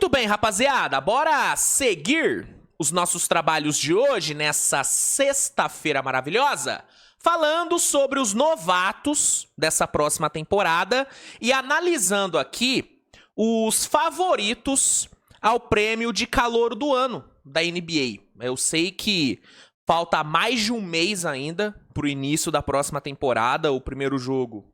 Muito bem, rapaziada, bora seguir os nossos trabalhos de hoje, nessa sexta-feira maravilhosa, falando sobre os novatos dessa próxima temporada e analisando aqui os favoritos ao prêmio de calor do ano da NBA. Eu sei que falta mais de um mês ainda pro início da próxima temporada. O primeiro jogo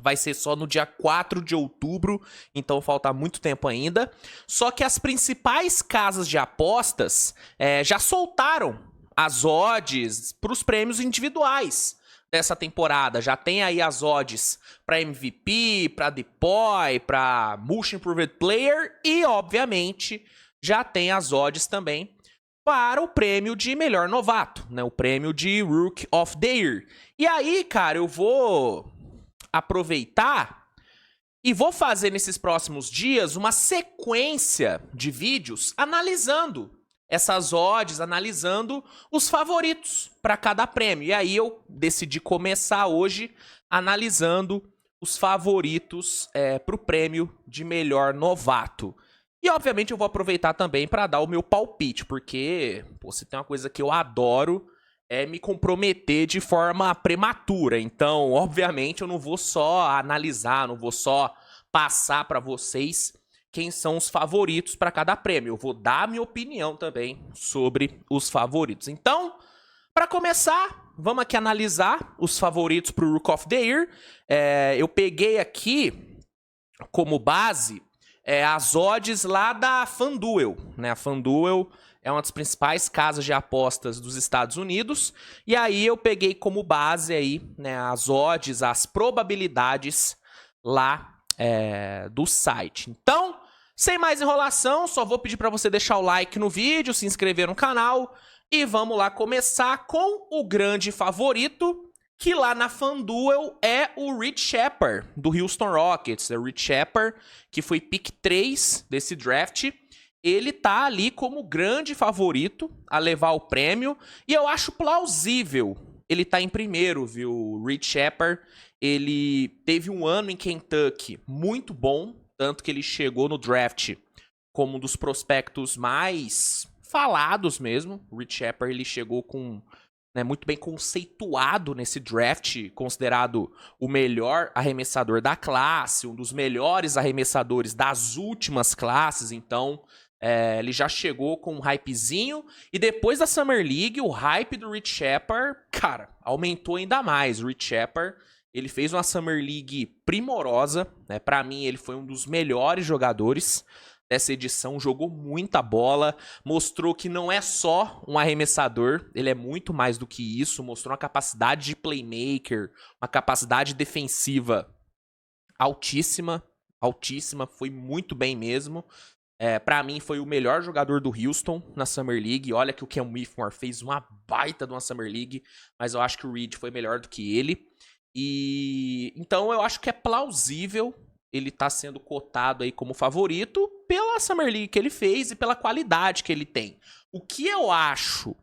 vai ser só no dia 4 de outubro, então falta muito tempo ainda. Só que as principais casas de apostas já soltaram as odds para os prêmios individuais dessa temporada. Já tem aí as odds para MVP, para DPOY, para Most Improved Player e, obviamente, já tem as odds também para o prêmio de melhor novato, né? O prêmio de Rookie of the Year. E aí, cara, eu vou aproveitar e vou fazer nesses próximos dias uma sequência de vídeos analisando essas odds, analisando os favoritos para cada prêmio. E aí eu decidi começar hoje analisando os favoritos para o prêmio de melhor novato. E obviamente eu vou aproveitar também para dar o meu palpite, porque se tem uma coisa que eu adoro é me comprometer de forma prematura. Então, obviamente, eu não vou só analisar, não vou só passar para vocês quem são os favoritos para cada prêmio. Eu vou dar a minha opinião também sobre os favoritos. Então, para começar, vamos aqui analisar os favoritos para o Rookie of the Year. Eu peguei aqui como base as odds lá da FanDuel, né? A FanDuel é uma das principais casas de apostas dos Estados Unidos. E aí eu peguei como base aí, né, as odds, as probabilidades lá do site. Então, sem mais enrolação, só vou pedir para você deixar o like no vídeo, se inscrever no canal e vamos lá começar com o grande favorito, que lá na FanDuel é o Reed Sheppard, do Houston Rockets. O Reed Sheppard, que foi pick 3 desse draft. Ele tá ali como grande favorito a levar o prêmio. E eu acho plausível ele tá em primeiro, viu? O Reed Sheppard, ele teve um ano em Kentucky muito bom. Tanto que ele chegou no draft como um dos prospectos mais falados mesmo. O Reed Sheppard, ele chegou com, muito bem conceituado nesse draft, considerado o melhor arremessador da classe, um dos melhores arremessadores das últimas classes. Então, ele já chegou com um hypezinho. E depois da Summer League, o hype do Reed Sheppard, cara, aumentou ainda mais. O Reed Sheppard, ele fez uma Summer League primorosa, né? Para mim, ele foi um dos melhores jogadores dessa edição, jogou muita bola, mostrou que não é só um arremessador, ele é muito mais do que isso, mostrou uma capacidade de playmaker, uma capacidade defensiva altíssima, foi muito bem mesmo. Pra mim, foi o melhor jogador do Houston na Summer League. Olha que o Cam Whitmore fez uma baita de uma Summer League, mas eu acho que o Reed foi melhor do que ele. E então eu acho que é plausível ele tá sendo cotado aí como favorito pela Summer League que ele fez e pela qualidade que ele tem. O que eu acho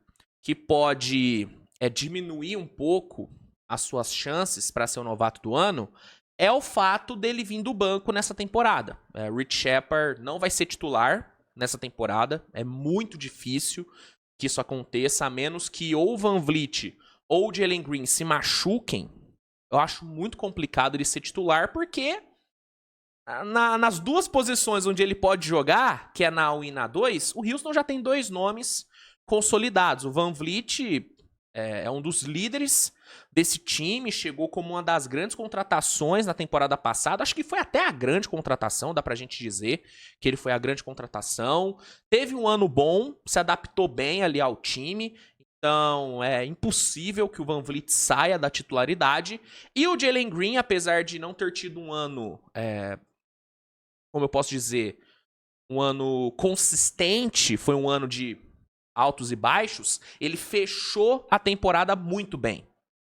que pode diminuir um pouco as suas chances para ser o novato do ano é o fato dele vir do banco nessa temporada. Reed Sheppard não vai ser titular nessa temporada. É muito difícil que isso aconteça, a menos que ou o VanVleet ou o Jalen Green se machuquem. Eu acho muito complicado ele ser titular, porque nas duas posições onde ele pode jogar, que é na 1 e na 2, o Houston já tem dois nomes consolidados. O VanVleet é um dos líderes desse time, chegou como uma das grandes contratações na temporada passada. Acho que foi até a grande contratação, dá pra gente dizer que ele foi a grande contratação. Teve um ano bom, se adaptou bem ali ao time. Então, é impossível que o VanVleet saia da titularidade. E o Jalen Green, apesar de não ter tido um ano, como eu posso dizer, um ano consistente, foi um ano de altos e baixos, ele fechou a temporada muito bem.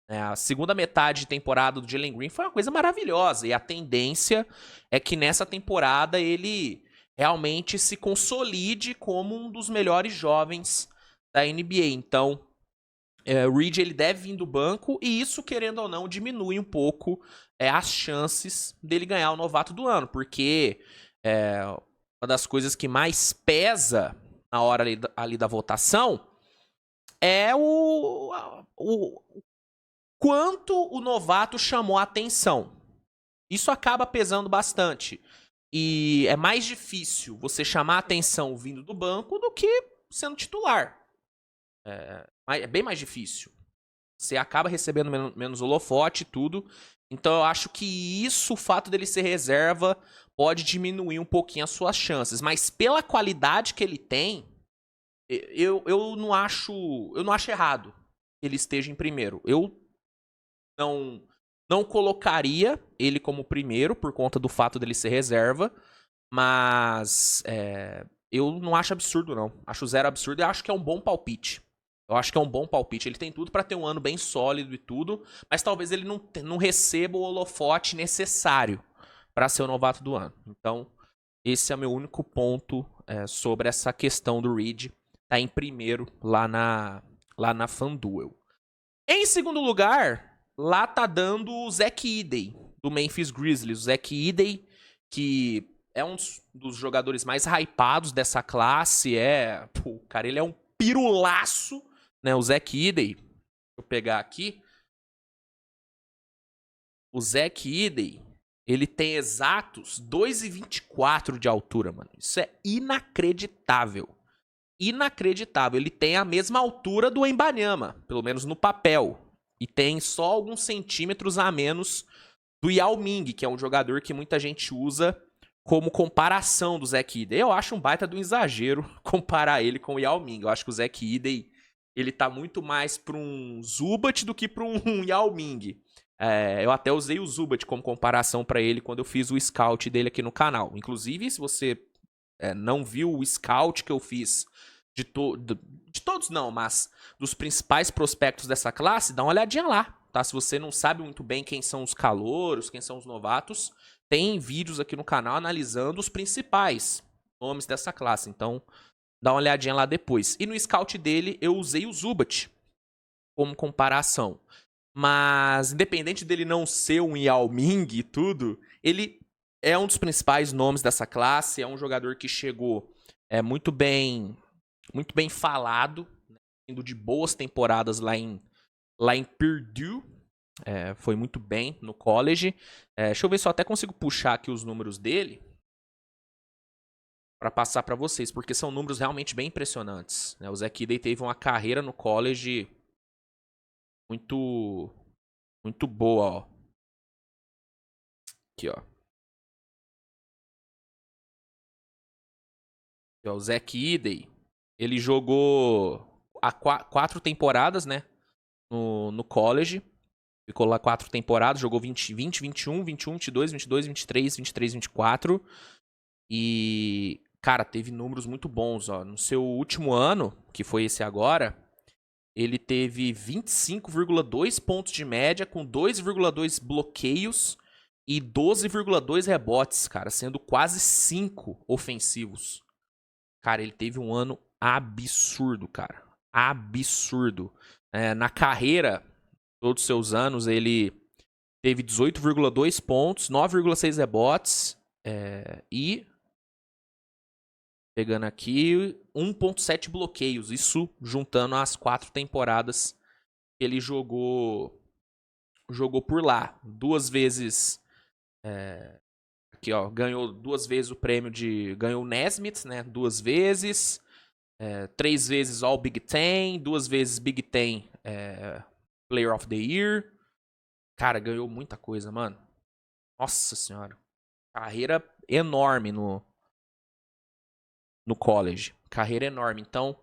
A segunda metade de temporada do Jalen Green foi uma coisa maravilhosa. E a tendência é que nessa temporada ele realmente se consolide como um dos melhores jovens da NBA. Então, o Reed, ele deve vir do banco, e isso, querendo ou não, diminui um pouco as chances dele ganhar o novato do ano, porque uma das coisas que mais pesa na hora ali da votação é o quanto o novato chamou a atenção. Isso acaba pesando bastante. E é mais difícil você chamar a atenção vindo do banco do que sendo titular. É bem mais difícil. Você acaba recebendo menos holofote e tudo. Então eu acho que isso, o fato dele ser reserva, pode diminuir um pouquinho as suas chances. Mas pela qualidade que ele tem, eu não acho errado que ele esteja em primeiro. Eu não colocaria ele como primeiro por conta do fato dele ser reserva, mas eu não acho absurdo, não. Acho zero absurdo e acho que é um bom palpite. Eu acho que é um bom palpite. Ele tem tudo pra ter um ano bem sólido e tudo, mas talvez ele não receba o holofote necessário pra ser o novato do ano. Então, esse é o meu único ponto sobre essa questão do Reed tá em primeiro lá na FanDuel. Em segundo lugar, lá tá dando o Zach Edey, do Memphis Grizzlies. O Zach Edey, que é um dos jogadores mais hypados dessa classe. Cara, ele é um pirulaço, né? O Zach Edey, deixa eu pegar aqui. O Zach Edey, ele tem exatos 2,24 de altura, mano. Isso é inacreditável. Inacreditável. Ele tem a mesma altura do Wembanyama, pelo menos no papel. E tem só alguns centímetros a menos do Yao Ming, que é um jogador que muita gente usa como comparação do Zach Edey. Eu acho um baita do exagero comparar ele com o Yao Ming. Eu acho que o Zach Edey, ele tá muito mais pra um Zubat do que pra um Yao Ming. Eu até usei o Zubat como comparação pra ele quando eu fiz o scout dele aqui no canal. Inclusive, se você não viu o scout que eu fiz de todos não, mas dos principais prospectos dessa classe, dá uma olhadinha lá, tá? Se você não sabe muito bem quem são os calouros, quem são os novatos, tem vídeos aqui no canal analisando os principais nomes dessa classe, então dá uma olhadinha lá depois. E no scout dele eu usei o Zubat como comparação, mas independente dele não ser um Yao Ming e tudo, ele é um dos principais nomes dessa classe, é um jogador que chegou muito bem falado, né, indo de boas temporadas lá em Purdue, foi muito bem no college. Deixa eu ver se eu até consigo puxar aqui os números dele para passar para vocês, porque são números realmente bem impressionantes, né? O Zach Edey teve uma carreira no college muito boa, ó. Aqui, ó. O Zach Edey, ele jogou 4 temporadas, né, no college. Ficou lá 4 temporadas, jogou 20, 21, 21, 22, 22, 23, 23, 24. E, cara, teve números muito bons, ó. No seu último ano, que foi esse agora, ele teve 25,2 pontos de média, com 2,2 bloqueios e 12,2 rebotes, cara, sendo quase 5 ofensivos. Cara, ele teve um ano absurdo, cara. Absurdo. Na carreira, todos os seus anos, ele teve 18,2 pontos, 9,6 rebotes e, pegando aqui, 1,7 bloqueios. Isso juntando as 4 temporadas que ele jogou por lá. 2 vezes... Aqui, ó, ganhou 2 vezes o prêmio de... Ganhou o Naismith, né? 2 vezes. 3 vezes All Big Ten. 2 vezes Big Ten Player of the Year. Cara, ganhou muita coisa, mano. Nossa senhora. Carreira enorme no college. Carreira enorme. Então,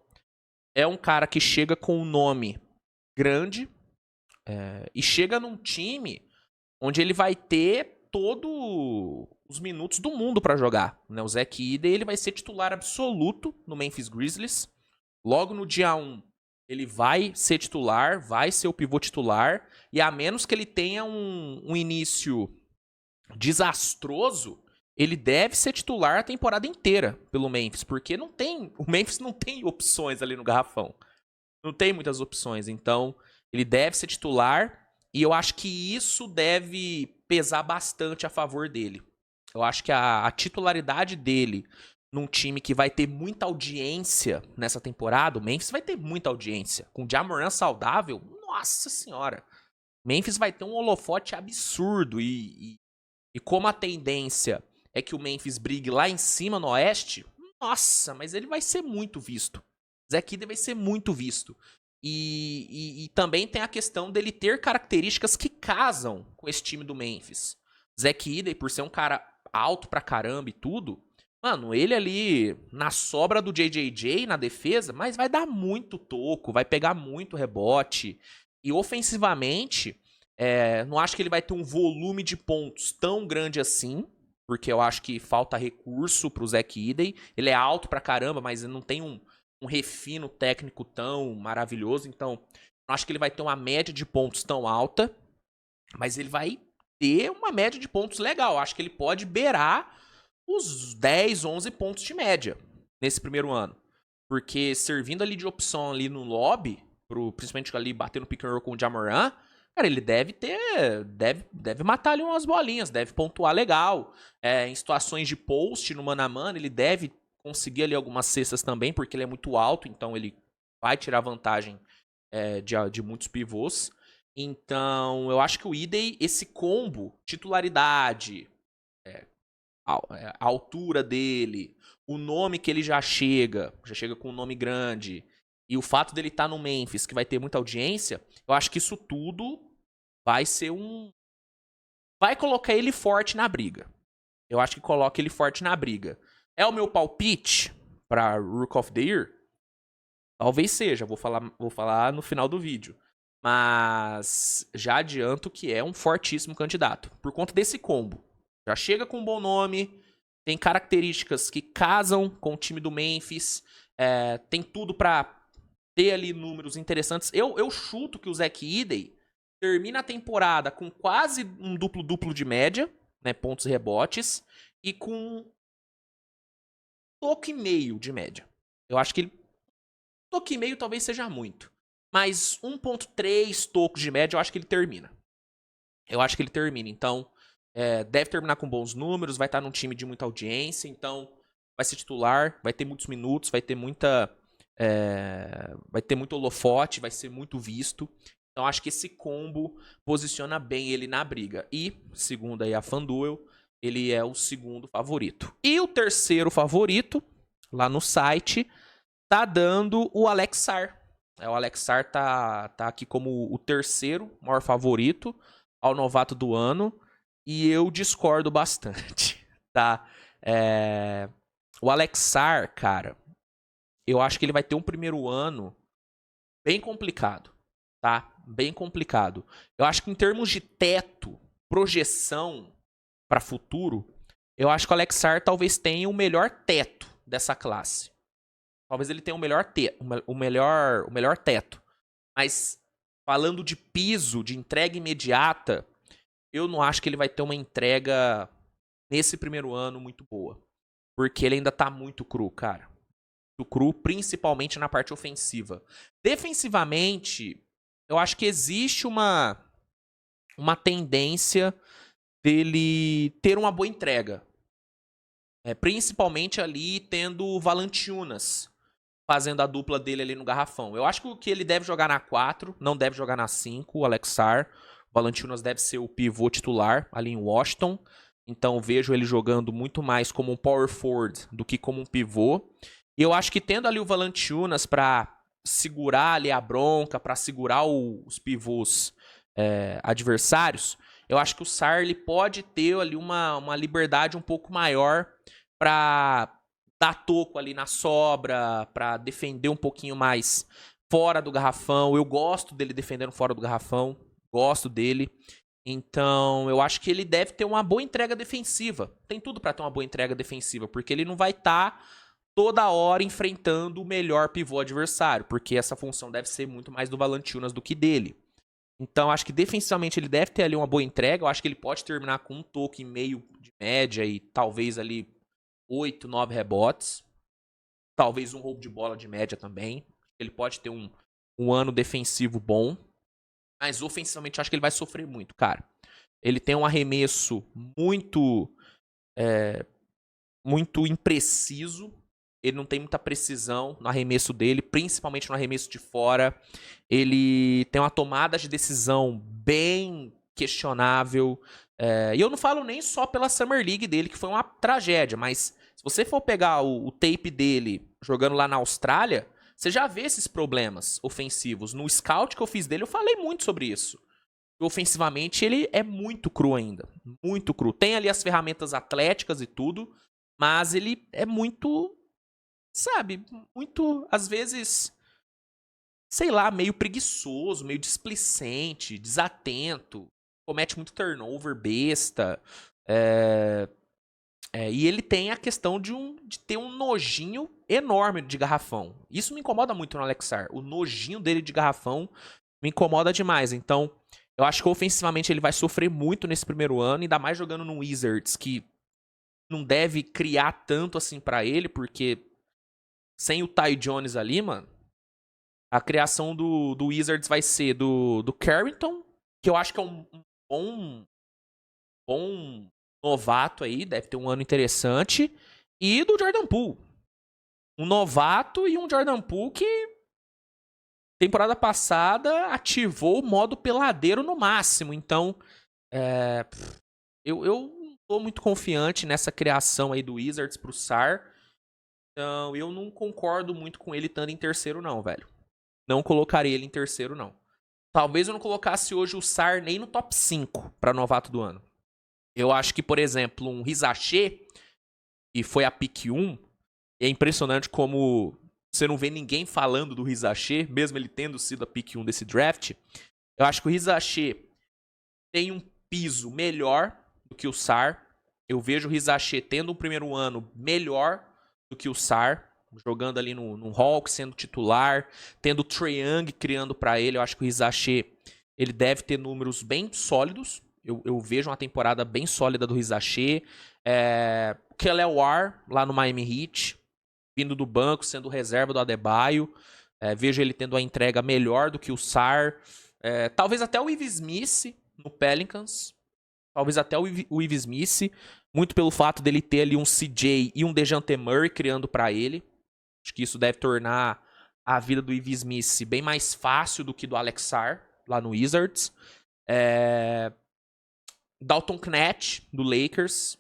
é um cara que chega com um nome grande e chega num time onde ele vai ter todos os minutos do mundo pra jogar, né? O Zach Edey, ele vai ser titular absoluto no Memphis Grizzlies. Logo no dia 1, ele vai ser titular, vai ser o pivô titular, e a menos que ele tenha um início desastroso, ele deve ser titular a temporada inteira pelo Memphis, porque o Memphis não tem opções ali no garrafão. Não tem muitas opções, então ele deve ser titular, e eu acho que isso deve pesar bastante a favor dele. Eu acho que a titularidade dele num time que vai ter muita audiência nessa temporada. O Memphis vai ter muita audiência. Com o Ja Morant saudável, nossa senhora. Memphis vai ter um holofote absurdo. E como a tendência é que o Memphis brigue lá em cima no Oeste, nossa, mas ele vai ser muito visto. Zach Edey vai ser muito visto. E também tem a questão dele ter características que casam com esse time do Memphis. Zach Edey, por ser um cara alto pra caramba e tudo, mano, ele ali na sobra do JJJ na defesa, mas vai dar muito toco, vai pegar muito rebote. E ofensivamente, não acho que ele vai ter um volume de pontos tão grande assim, porque eu acho que falta recurso pro Zach Edey. Ele é alto pra caramba, mas ele não tem um refino técnico tão maravilhoso, então não acho que ele vai ter uma média de pontos tão alta, mas ele vai ter uma média de pontos legal. Acho que ele pode beirar os 10, 11 pontos de média nesse primeiro ano, porque servindo ali de opção ali no lobby, principalmente ali batendo pick and roll com o Ja Morant, cara, ele deve matar ali umas bolinhas, deve pontuar legal. Em situações de post no mano a mano, ele deve conseguir ali algumas cestas também, porque ele é muito alto, então ele vai tirar vantagem de muitos pivôs. Então, eu acho que o Edey, esse combo, titularidade, a altura dele, o nome que ele já chega com um nome grande, e o fato dele estar no Memphis, que vai ter muita audiência, eu acho que isso tudo vai ser vai colocar ele forte na briga. Eu acho que coloca ele forte na briga. É o meu palpite para Rook of the Year? Talvez seja, vou falar no final do vídeo. Mas já adianto que é um fortíssimo candidato. Por conta desse combo. Já chega com um bom nome, tem características que casam com o time do Memphis, tem tudo para ter ali números interessantes. Eu chuto que o Zach Edey termina a temporada com quase um duplo-duplo de média, né, pontos e rebotes, e com toque e meio de média. Eu acho que toque e meio talvez seja muito. Mas 1.3 tocos de média eu acho que ele termina. Então, deve terminar com bons números, vai estar num time de muita audiência, então vai ser titular, vai ter muitos minutos, vai ter muito holofote, vai ser muito visto. Então acho que esse combo posiciona bem ele na briga. E, segundo aí a FanDuel, ele é o segundo favorito. E o terceiro favorito, lá no site, tá dando o Alex Sarr. O Alex Sarr tá aqui como o terceiro maior favorito ao novato do ano. E eu discordo bastante, tá? O Alex Sarr, cara, eu acho que ele vai ter um primeiro ano bem complicado, tá? Bem complicado. Eu acho que em termos de teto, projeção para futuro, eu acho que o Alex Sarr talvez tenha o melhor teto dessa classe. Talvez ele tenha o melhor teto. Mas falando de piso, de entrega imediata, eu não acho que ele vai ter uma entrega nesse primeiro ano muito boa. Porque ele ainda tá muito cru, cara. Muito cru, principalmente na parte ofensiva. Defensivamente, eu acho que existe uma tendência dele ter uma boa entrega. Principalmente ali tendo o Valanciunas fazendo a dupla dele ali no garrafão. Eu acho que ele deve jogar na 4, não deve jogar na 5, o Alex Sarr. O Valanciunas deve ser o pivô titular ali em Washington. Então vejo ele jogando muito mais como um power forward do que como um pivô. E eu acho que tendo ali o Valanciunas para segurar ali a bronca, para segurar os pivôs adversários, eu acho que o Sarr ele pode ter ali uma liberdade um pouco maior para dar toco ali na sobra, para defender um pouquinho mais fora do garrafão. Eu gosto dele defendendo fora do garrafão, gosto dele. Então, eu acho que ele deve ter uma boa entrega defensiva. Tem tudo para ter uma boa entrega defensiva, porque ele não vai estar toda hora enfrentando o melhor pivô adversário, porque essa função deve ser muito mais do Valanciunas do que dele. Então, acho que defensivamente ele deve ter ali uma boa entrega. Eu acho que ele pode terminar com um toque e meio de média e talvez ali 8, 9 rebotes. Talvez um roubo de bola de média também. Ele pode ter um ano defensivo bom. Mas ofensivamente acho que ele vai sofrer muito, cara. Ele tem um arremesso muito muito impreciso. Ele não tem muita precisão no arremesso dele, principalmente no arremesso de fora. Ele tem uma tomada de decisão bem questionável. E eu não falo nem só pela Summer League dele, que foi uma tragédia, mas se você for pegar o tape dele jogando lá na Austrália, você já vê esses problemas ofensivos. No scout que eu fiz dele, eu falei muito sobre isso. Ofensivamente, ele é muito cru ainda. Muito cru. Tem ali as ferramentas atléticas e tudo, mas ele é muito, sabe, muito, às vezes, sei lá, meio preguiçoso, meio displicente, desatento, comete muito turnover besta. E ele tem a questão de ter um nojinho enorme de garrafão. Isso me incomoda muito no Alex Sarr. O nojinho dele de garrafão me incomoda demais. Então, eu acho que ofensivamente ele vai sofrer muito nesse primeiro ano, ainda mais jogando no Wizards, que não deve criar tanto assim pra ele, porque sem o Ty Jones ali, mano, a criação do Wizards vai ser do Carrington, que eu acho que é um bom novato aí, deve ter um ano interessante, e do Jordan Poole. Um novato e um Jordan Poole que temporada passada ativou o modo peladeiro no máximo. Então, eu não tô muito confiante nessa criação aí do Wizards pro Sarr. Então, eu não concordo muito com ele estando em terceiro, não, velho. Não colocaria ele em terceiro, não. Talvez eu não colocasse hoje o Sarr nem no top 5 pra novato do ano. Eu acho que, por exemplo, um Rizaché, que foi a pick 1, é impressionante como você não vê ninguém falando do Rizaché, mesmo ele tendo sido a pick 1 desse draft. Eu acho que o Rizaché tem um piso melhor do que o Sarr. Eu vejo o Rizaché tendo um primeiro ano melhor do que o Sarr, jogando ali no Hawks, sendo titular, tendo o Trae Young criando pra ele. Eu acho que o Rizaché, ele deve ter números bem sólidos. Eu vejo uma temporada bem sólida do Rizaché. O Kelly War, lá no Miami Heat, vindo do banco, sendo reserva do Adebayo. Vejo ele tendo a entrega melhor do que o Sarr. Talvez até o Ives Smith no Pelicans. Talvez até o Ives Smith. Muito pelo fato dele ter ali um CJ e um DeJounte Murray criando pra ele. Acho que isso deve tornar a vida do Ives Smith bem mais fácil do que do Alex Sarr, lá no Wizards. Dalton Knecht, do Lakers.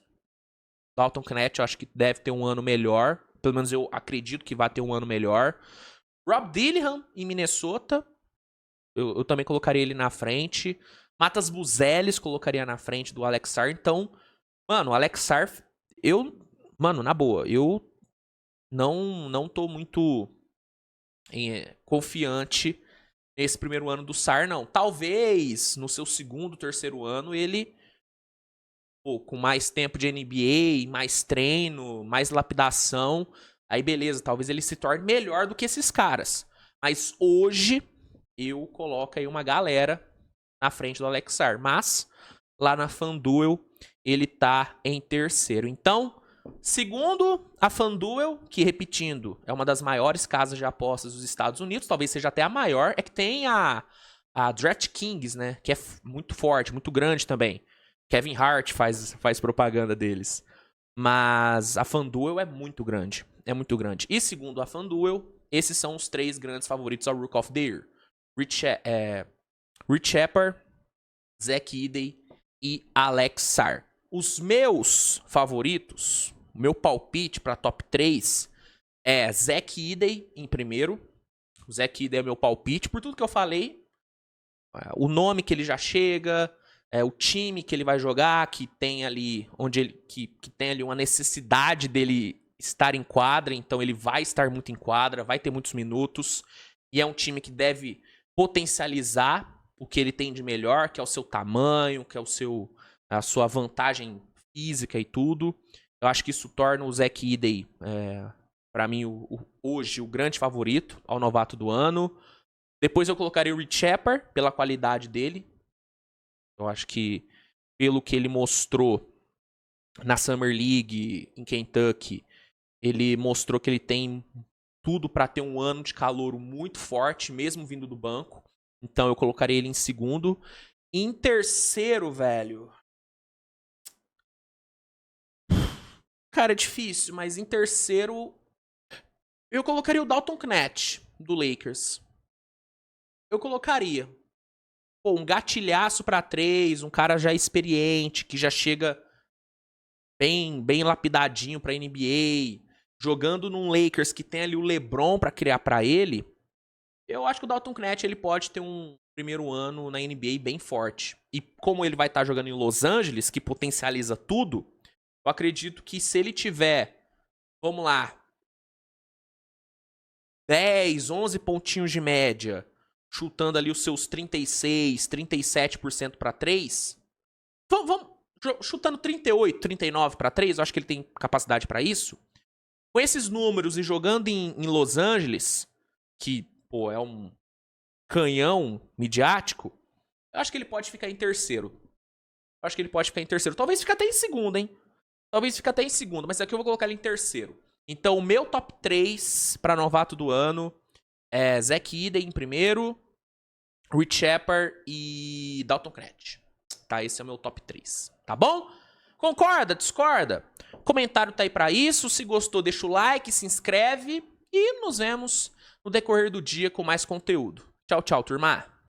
Dalton Knecht, eu acho que deve ter um ano melhor. Pelo menos eu acredito que vai ter um ano melhor. Rob Dillingham, em Minnesota. Eu também colocaria ele na frente. Matas Buzelis colocaria na frente do Alex Sarr. Então, mano, o Alex Sarr, mano, na boa, eu não tô muito confiante nesse primeiro ano do Sarr, não. Talvez no seu segundo, terceiro ano, ele, com mais tempo de NBA, mais treino, mais lapidação, aí beleza, talvez ele se torne melhor do que esses caras. Mas hoje, eu coloco aí uma galera na frente do Alex Sarr. Mas, lá na FanDuel, ele tá em terceiro. Então, segundo a FanDuel, que, repetindo, é uma das maiores casas de apostas dos Estados Unidos, talvez seja até a maior, é que tem a DraftKings, né? Que é muito forte, muito grande também. Kevin Hart faz propaganda deles. Mas a FanDuel é muito grande. É muito grande. E segundo a FanDuel, esses são os 3 grandes favoritos ao Rook of the Year. Rich Shepard, Zach Edey e Alex Sarr. Os meus favoritos, o meu palpite para top 3 é Zach Edey em primeiro. O Zach Edey é meu palpite, por tudo que eu falei. O nome que ele já chega, o time que ele vai jogar, que tem ali que tem ali uma necessidade dele estar em quadra, então ele vai estar muito em quadra, vai ter muitos minutos, e é um time que deve potencializar o que ele tem de melhor, que é o seu tamanho, que é a sua vantagem física e tudo. Eu acho que isso torna o Zach Edey, para mim, hoje, o grande favorito ao novato do ano. Depois eu colocaria o Rich Shepard, pela qualidade dele. Eu acho que, pelo que ele mostrou na Summer League, em Kentucky, ele mostrou que ele tem tudo para ter um ano de calouro muito forte, mesmo vindo do banco. Então eu colocaria ele em segundo. Em terceiro, velho... cara, é difícil, mas em terceiro eu colocaria o Dalton Knecht, do Lakers. Eu colocaria. Pô, um gatilhaço pra 3, um cara já experiente, que já chega bem lapidadinho pra NBA, jogando num Lakers que tem ali o LeBron pra criar pra ele. Eu acho que o Dalton Knecht ele pode ter um primeiro ano na NBA bem forte. E como ele vai estar jogando em Los Angeles, que potencializa tudo, eu acredito que se ele tiver, vamos lá, 10, 11 pontinhos de média, chutando ali os seus 36, 37% para 3, vamos chutando 38, 39 para 3, eu acho que ele tem capacidade para isso. Com esses números e jogando em Los Angeles, que, pô, é um canhão midiático, eu acho que ele pode ficar em terceiro. Eu acho que ele pode ficar em terceiro. Talvez fique até em segundo, hein? Talvez fique até em segundo, mas aqui eu vou colocar ele em terceiro. Então, o meu top 3 para novato do ano é Zach Edey em primeiro, Rich Shepard e Dalton Knecht. Tá, esse é o meu top 3. Tá bom? Concorda? Discorda? O comentário tá aí pra isso. Se gostou, deixa o like, se inscreve e nos vemos no decorrer do dia com mais conteúdo. Tchau, tchau, turma.